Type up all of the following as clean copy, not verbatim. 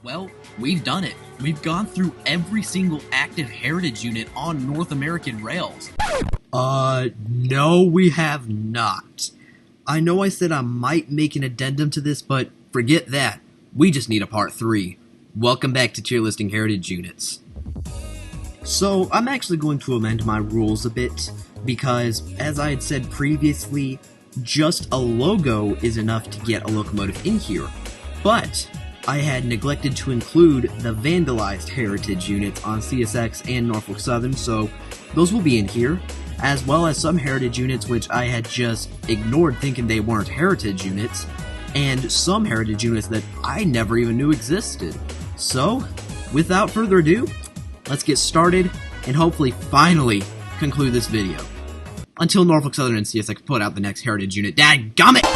Well, we've done it. We've gone through every single active heritage unit on North American rails. No, we have not. I know I said I might make an addendum to this, but forget that. We just need a part 3. Welcome back to tier listing heritage units. So, I'm actually going to amend my rules a bit, because, as I had said previously, just a logo is enough to get a locomotive in here. But I had neglected to include the vandalized heritage units on CSX and Norfolk Southern, so those will be in here, as well as some heritage units which I had just ignored thinking they weren't heritage units, and some heritage units that I never even knew existed. So, without further ado, let's get started and hopefully finally conclude this video. Until Norfolk Southern and CSX put out the next heritage unit. Dadgummit!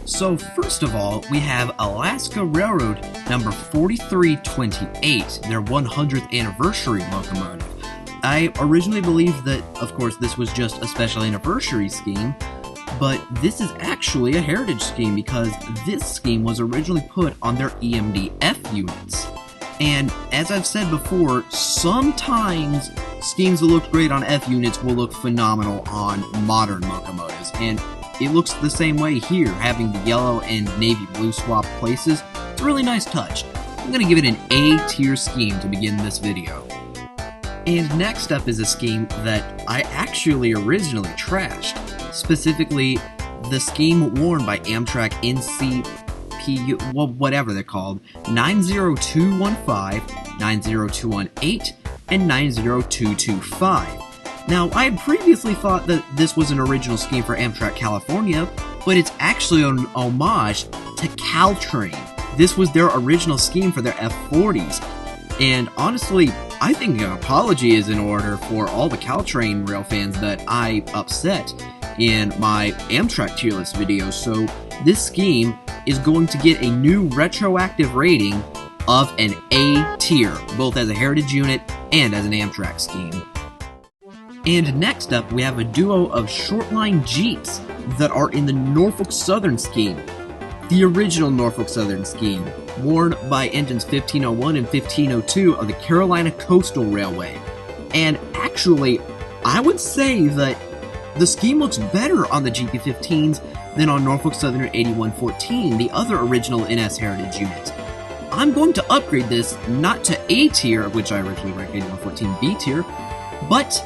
So first of all, we have Alaska Railroad number 4328, their 100th anniversary locomotive. I originally believed that, of course, this was just a special anniversary scheme, but this is actually a heritage scheme because this scheme was originally put on their EMD-F units. And as I've said before, sometimes schemes that look great on F units will look phenomenal on modern locomotives, and it looks the same way here, having the yellow and navy blue swap places. It's a really nice touch. I'm going to give it an A tier scheme to begin this video. And next up is a scheme that I actually originally trashed, specifically the scheme worn by Amtrak NCP, well, whatever they're called, 90215, 90218, and 90225. Now, I had previously thought that this was an original scheme for Amtrak California, but it's actually an homage to Caltrain. This was their original scheme for their F40s, and honestly, I think an apology is in order for all the Caltrain rail fans that I upset in my Amtrak tier list video, so this scheme is going to get a new retroactive rating of an A tier, both as a heritage unit and as an Amtrak scheme. And next up, we have a duo of shortline Jeeps that are in the Norfolk Southern scheme. The original Norfolk Southern scheme, worn by engines 1501 and 1502 of the Carolina Coastal Railway. And actually, I would say that the scheme looks better on the GP15s than on Norfolk Southern 8114, the other original NS heritage unit. I'm going to upgrade this not to A tier, which I originally ranked 8114 B tier, but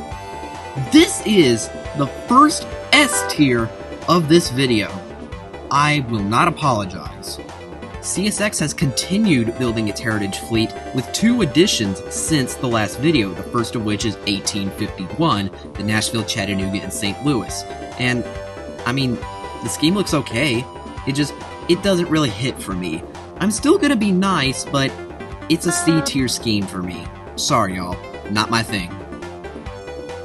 this is the first S tier of this video. I will not apologize. CSX has continued building its heritage fleet with 2 additions since the last video, the first of which is 1851, the Nashville, Chattanooga, and St. Louis. And, I mean, the scheme looks okay, it doesn't really hit for me. I'm still gonna be nice, but it's a C tier scheme for me. Sorry y'all, not my thing.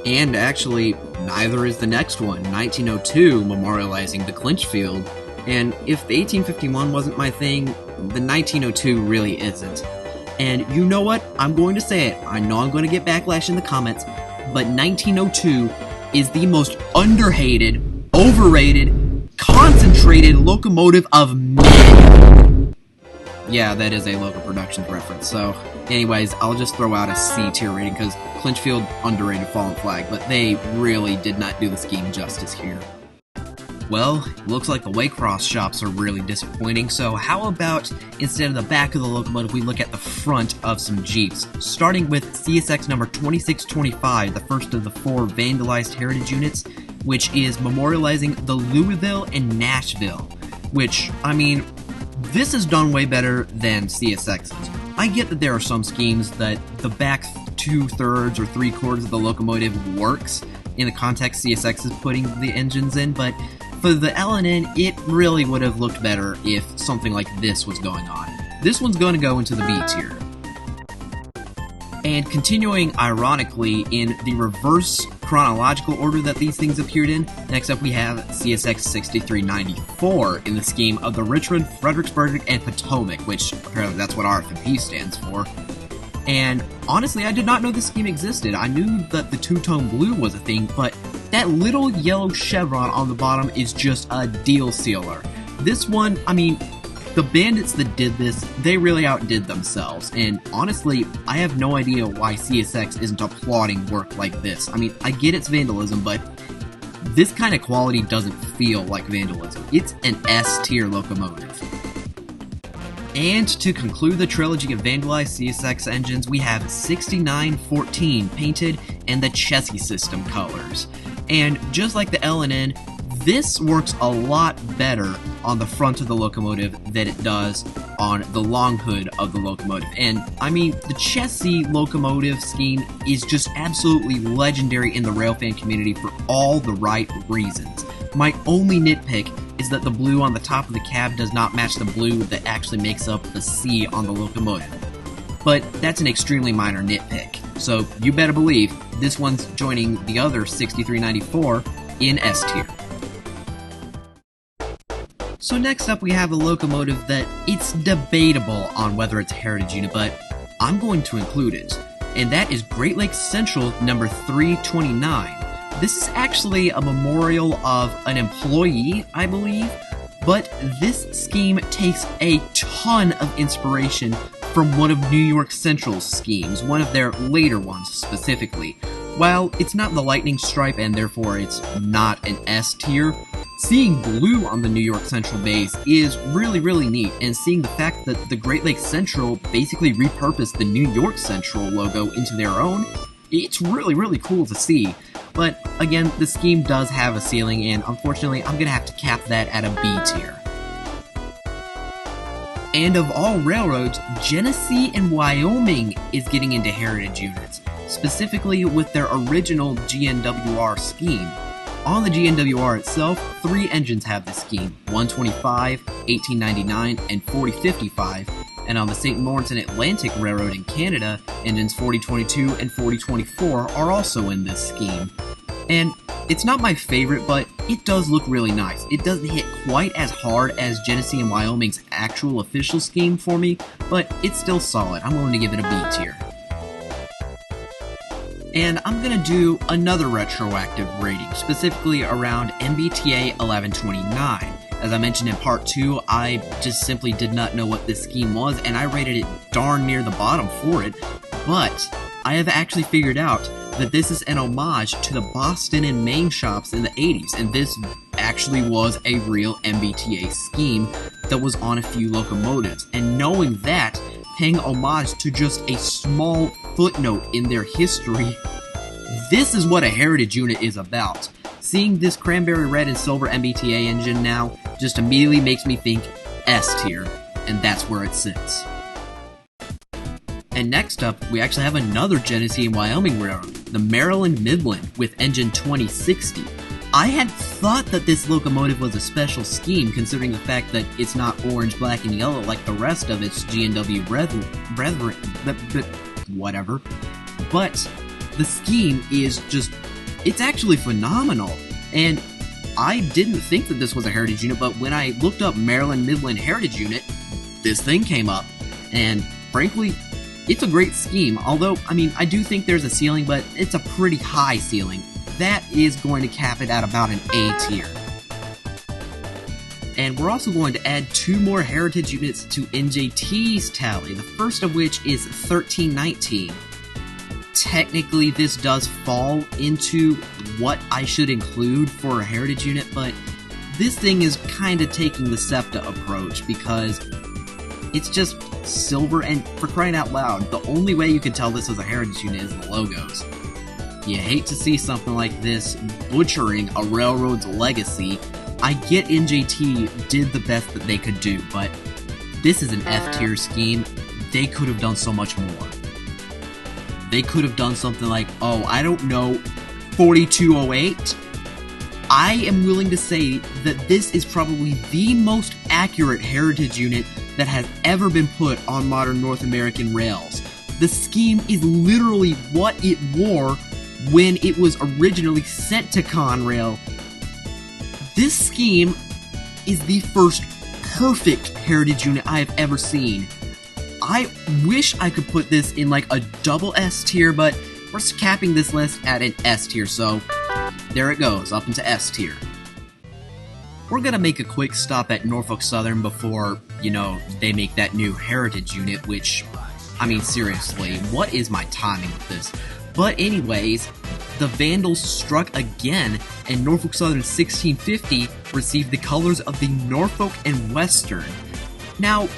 And actually, neither is the next one, 1902, memorializing the Clinch Field. And if the 1851 wasn't my thing, the 1902 really isn't. And you know what? I'm going to say it. I know I'm going to get backlash in the comments, but 1902 is the most underhated, overrated, concentrated locomotive of many. Yeah, that is a local productions reference, so anyways, I'll just throw out a C tier rating because Clinchfield, underrated fallen flag, but they really did not do the scheme justice here. Well, looks like the Waycross shops are really disappointing, so how about instead of the back of the locomotive, we look at the front of some Jeeps, starting with CSX number 2625, the first of the 4 vandalized heritage units, which is memorializing the Louisville and Nashville, which, I mean, this is done way better than CSX's. I get that there are some schemes that the back 2/3 or 3/4 of the locomotive works in the context CSX is putting the engines in, but for the LNN, it really would have looked better if something like this was going on. This one's going to go into the B tier. And continuing, ironically, in the reverse chronological order that these things appeared in, next up we have CSX 6394 in the scheme of the Richmond, Fredericksburg, and Potomac, which apparently that's what RFP stands for. And honestly, I did not know this scheme existed. I knew that the two-tone blue was a thing, but that little yellow chevron on the bottom is just a deal sealer. This one, I mean, the bandits that did this, they really outdid themselves, and honestly, I have no idea why CSX isn't applauding work like this. I mean, I get it's vandalism, but this kind of quality doesn't feel like vandalism. It's an S-tier locomotive. And to conclude the trilogy of vandalized CSX engines, we have 6914 painted and the chassis system colors. And just like the L and N, this works a lot better on the front of the locomotive than it does on the long hood of the locomotive. And I mean, the chassis locomotive scheme is just absolutely legendary in the railfan community for all the right reasons. My only nitpick is that the blue on the top of the cab does not match the blue that actually makes up the C on the locomotive. But that's an extremely minor nitpick, so you better believe this one's joining the other 6394 in S tier. So next up we have a locomotive that it's debatable on whether it's a heritage unit, but I'm going to include it, and that is Great Lakes Central number 329. This is actually a memorial of an employee, I believe, but this scheme takes a ton of inspiration from one of New York Central's schemes, one of their later ones specifically. While it's not the lightning stripe and therefore it's not an S tier, seeing blue on the New York Central base is really neat, and seeing the fact that the Great Lakes Central basically repurposed the New York Central logo into their own, it's really cool to see. But again, the scheme does have a ceiling, and unfortunately I'm gonna have to cap that at a B tier. And of all railroads, Genesee and Wyoming is getting into heritage units, specifically with their original GNWR scheme. On the GNWR itself, 3 engines have this scheme, 125, 1899, and 4055, and on the St. Lawrence and Atlantic Railroad in Canada, engines 4022 and 4024 are also in this scheme. And it's not my favorite, but it does look really nice. It doesn't hit quite as hard as Genesee and Wyoming's actual official scheme for me, but it's still solid. I'm willing to give it a B tier. And I'm gonna do another retroactive rating, specifically around MBTA 1129. As I mentioned in part 2, I just simply did not know what this scheme was, and I rated it darn near the bottom for it, but I have actually figured out that this is an homage to the Boston and Maine shops in the 80s, and this actually was a real MBTA scheme that was on a few locomotives. And knowing that, paying homage to just a small footnote in their history, this is what a heritage unit is about. Seeing this cranberry red and silver MBTA engine now just immediately makes me think S tier, and that's where it sits. And next up, we actually have another Genesee and Wyoming railroad, the Maryland Midland with engine 2060. I had thought that this locomotive was a special scheme, considering the fact that it's not orange, black, and yellow like the rest of its GNW brethren, whatever. But the scheme is just, it's actually phenomenal. And I didn't think that this was a heritage unit, but when I looked up Maryland Midland Heritage Unit, this thing came up. And frankly, it's a great scheme, although, I mean, I do think there's a ceiling, but it's a pretty high ceiling. That is going to cap it at about an A tier. And we're also going to add 2 more heritage units to NJT's tally, the first of which is 1319. Technically, this does fall into what I should include for a heritage unit, but this thing is kind of taking the SEPTA approach, because it's just silver, and for crying out loud, the only way you can tell this is a heritage unit is the logos. You hate to see something like this butchering a railroad's legacy. I get NJT did the best that they could do, but this is an F-tier scheme. They could have done so much more. They could have done something like, oh, I don't know, 4208? I am willing to say that this is probably the most accurate heritage unit that has ever been put on modern North American rails. The scheme is literally what it wore when it was originally sent to Conrail. This scheme is the first perfect heritage unit I have ever seen. I wish I could put this in like a double S tier, but we're capping this list at an S tier, so there it goes, up into S tier. We're gonna make a quick stop at Norfolk Southern before they make that new heritage unit, which, I mean, seriously, what is my timing with this? But anyways, the Vandals struck again, and Norfolk Southern 1650 received the colors of the Norfolk and Western. Now,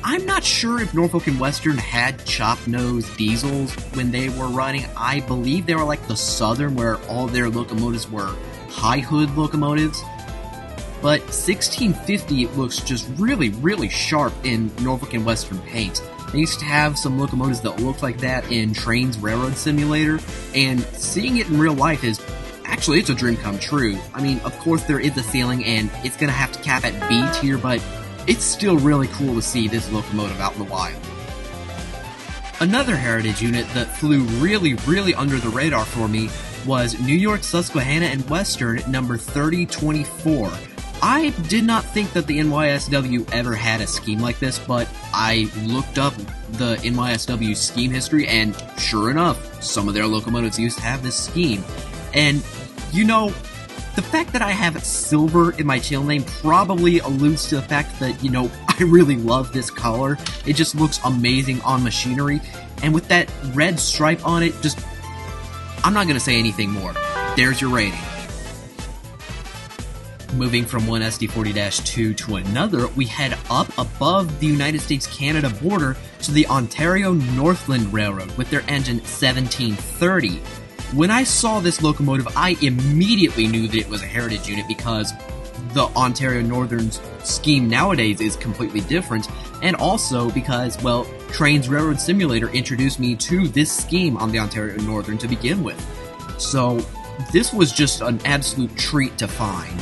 I'm not sure if Norfolk and Western had chop-nose diesels when they were running. I believe they were like the Southern, where all their locomotives were high-hood locomotives. But 1650 looks just really, really sharp in Norfolk and Western paint. They used to have some locomotives that looked like that in Trains Railroad Simulator, and seeing it in real life is, actually, it's a dream come true. I mean, of course there is a ceiling, and it's gonna have to cap at B tier, but it's still really cool to see this locomotive out in the wild. Another heritage unit that flew really, really under the radar for me was New York Susquehanna and Western number 3024. I did not think that the NYSW ever had a scheme like this, but I looked up the NYSW scheme history, and sure enough, some of their locomotives used to have this scheme. And, the fact that I have silver in my tail name probably alludes to the fact that, I really love this color. It just looks amazing on machinery, and with that red stripe on it, I'm not gonna say anything more. There's your rating. Moving from one SD40-2 to another, we head up above the United States-Canada border to the Ontario Northland Railroad with their engine 1730. When I saw this locomotive, I immediately knew that it was a heritage unit because the Ontario Northern's scheme nowadays is completely different, and also because, well, Trains Railroad Simulator introduced me to this scheme on the Ontario Northern to begin with. So, this was just an absolute treat to find.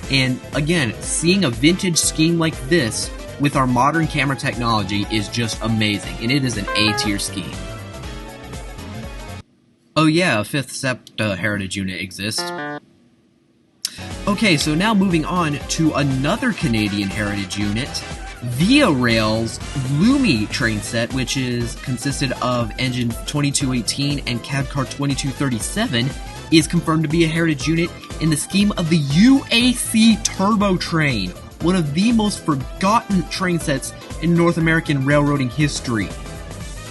And again, seeing a vintage scheme like this with our modern camera technology is just amazing, and it is an A-tier scheme. Oh yeah, a 5th SEPTA heritage unit exists. Okay, so now moving on to another Canadian heritage unit, Via Rail's Lumi train set, which consisted of engine 2218 and cab car 2237, is confirmed to be a heritage unit in the scheme of the UAC Turbo Train, one of the most forgotten train sets in North American railroading history.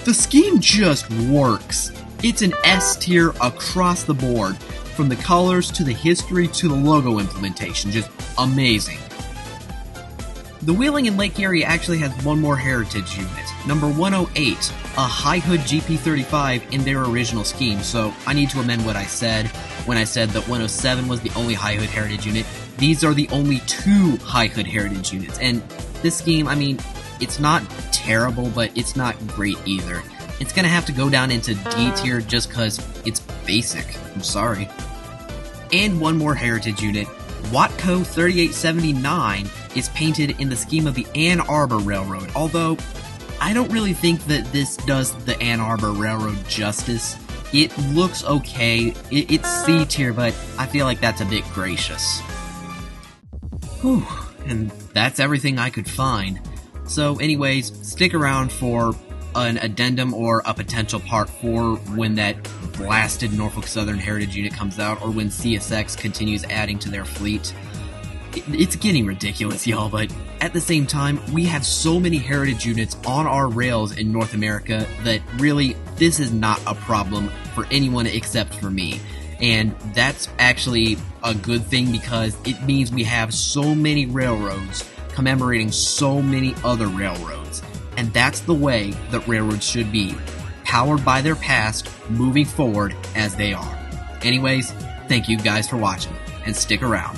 The scheme just works. It's an S tier across the board, from the colors to the history to the logo implementation, just amazing. The Wheeling and Lake Erie actually has one more heritage unit, number 108, a high-hood GP35 in their original scheme, so I need to amend what I said when I said that 107 was the only high-hood heritage unit. These are the only 2 high-hood heritage units, and this scheme, I mean, it's not terrible, but it's not great either. It's gonna have to go down into D tier just cause it's basic, I'm sorry. And one more heritage unit, Watco 3879 is painted in the scheme of the Ann Arbor Railroad, although I don't really think that this does the Ann Arbor Railroad justice. It looks okay, it's C tier, but I feel like that's a bit gracious. Whew, and that's everything I could find. So anyways, stick around for an addendum or a potential part 4 when that blasted Norfolk Southern Heritage unit comes out, or when CSX continues adding to their fleet. It's getting ridiculous, y'all, but at the same time, we have so many heritage units on our rails in North America that really, this is not a problem for anyone except for me. And that's actually a good thing because it means we have so many railroads commemorating so many other railroads. And that's the way that railroads should be, powered by their past, moving forward as they are. Anyways, thank you guys for watching, and stick around.